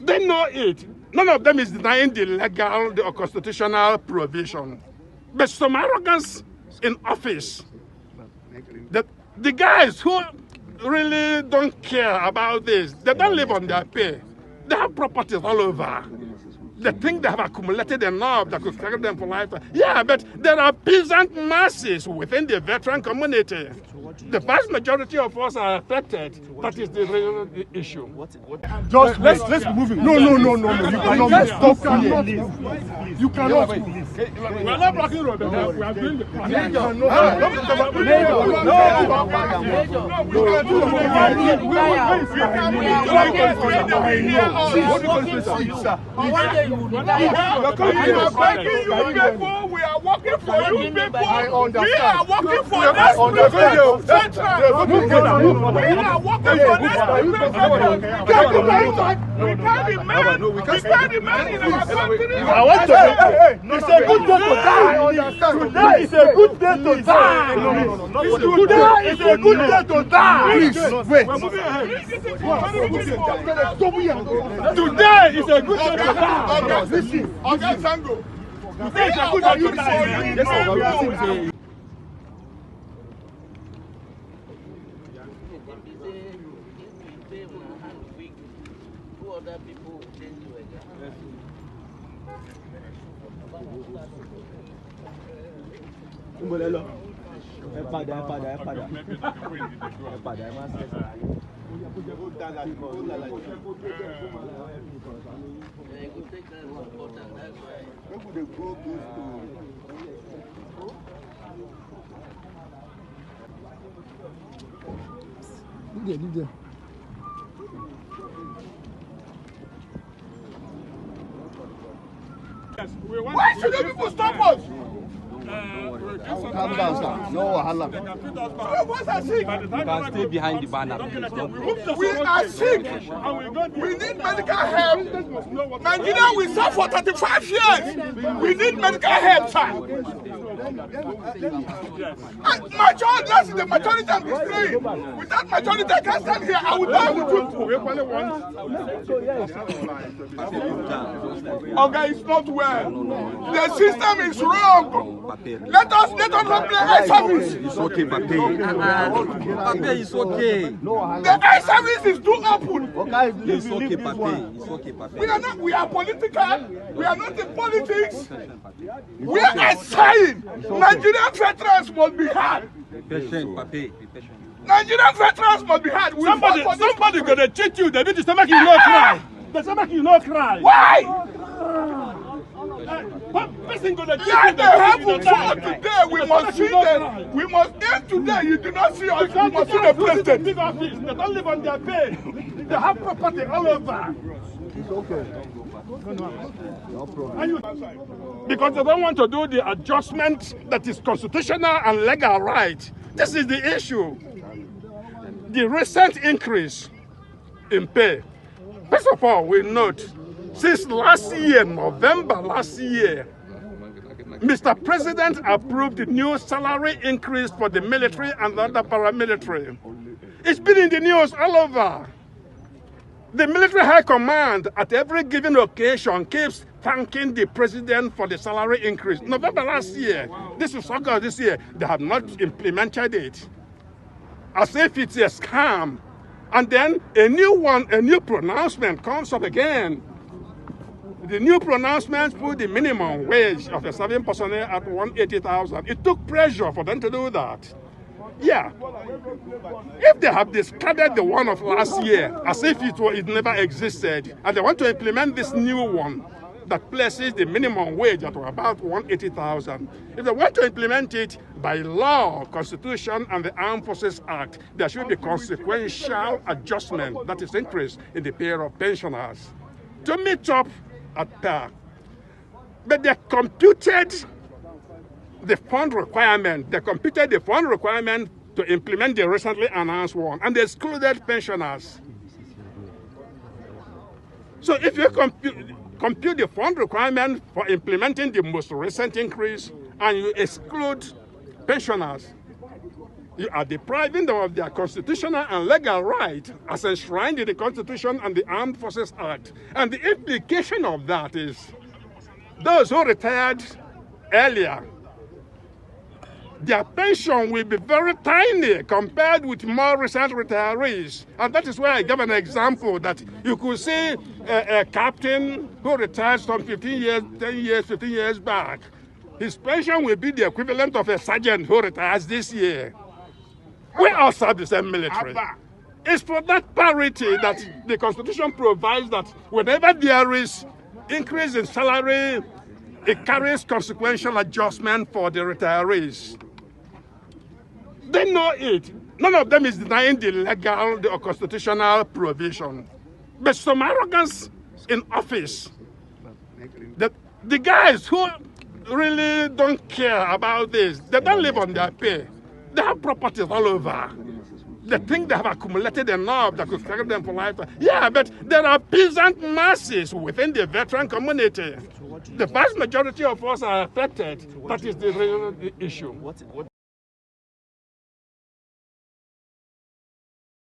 They know it. None of them is denying the legal, the constitutional provision. But some arrogance in office. The guys who really don't care about this, they don't live on their pay. They have properties all over. They think they have accumulated enough that could carry them for life. Yeah, but there are peasant masses within the veteran community. The vast majority of us are affected. That is the real issue. Just let's be moving. No. You cannot stop here. You cannot. We are not blocking road. We are doing the we are working for you people. We are working for this people. We are working for this we can't be mad. We can't be mad in our country. I want to say, it's a good day to die. Today is a good day to die. Today is a good day to die. Please, wait. Today is a good day to die. Listen, Okay, Tango. today is a good day to die. Why should the people stop us? Calm down, sir. No wahala. Some of us are sick. You can stay behind the banner. We are sick. We need medical help. Nigeria will serve for 35 years. We need medical help, sir. My child, that's the majority I'm displaying. Without majority, I can't stand here. I will die with you. Okay, it's not well. The system is wrong. Let us not play eye service. It's okay, Pape. Pape, it's okay. The eye service is too open. It's okay, Pape. It's okay, Pape. We are political. We are not in politics. We are saying Nigerian veterans must be heard. Be patient, Pape. Be patient. Nigerian veterans must be heard. Somebody gonna cheat you. They need to stomach you not cry. The stomach you not cry. Why? Person gonna cheat Let you. the heaven fall today. We must see them. We must end today. You do not see us. We must see the president. Big office. They don't live on their pay. They have property all over. It's okay. No problem. Because they don't want to do the adjustment that is constitutional and legal right. This is the issue. The recent increase in pay. First of all, we note, since last year, November last year, Mr. President approved the new salary increase for the military and the other paramilitary. It's been in the news all over. The military high command at every given occasion keeps thanking the president for the salary increase. November last year, this is August this year, they have not implemented it. As if it's a scam. And then a new pronouncement comes up again. The new pronouncement put the minimum wage of the serving personnel at 180,000. It took pressure for them to do that. Yeah. If they have discarded the one of last year as if it never existed, and they want to implement this new one that places the minimum wage at about 180,000, if they want to implement it by law, Constitution, and the Armed Forces Act, there should be consequential adjustment, that is increase in the pay of pensioners, to meet up at par. But they computed the fund requirement. They computed the fund requirement to implement the recently announced one, and they excluded pensioners. So if you compute the fund requirement for implementing the most recent increase, and you exclude pensioners, You are depriving them of their constitutional and legal right as enshrined in the Constitution and the Armed Forces Act. And the implication of that is those who retired earlier, their pension will be very tiny compared with more recent retirees. And that is why I gave an example that you could see a captain who retired some 15 years, 10 years, 15 years back. His pension will be the equivalent of a sergeant who retires this year. We all serve the same military. It's for that parity that the Constitution provides that whenever there is increase in salary, it carries consequential adjustment for the retirees. They know it. None of them is denying the legal or constitutional provision. But some arrogance in office. The guys who really don't care about this, they don't live on their pay. They have properties all over. They think they have accumulated enough that could carry them for life. Yeah, but there are peasant masses within the veteran community. The vast majority of us are affected. That is the real issue.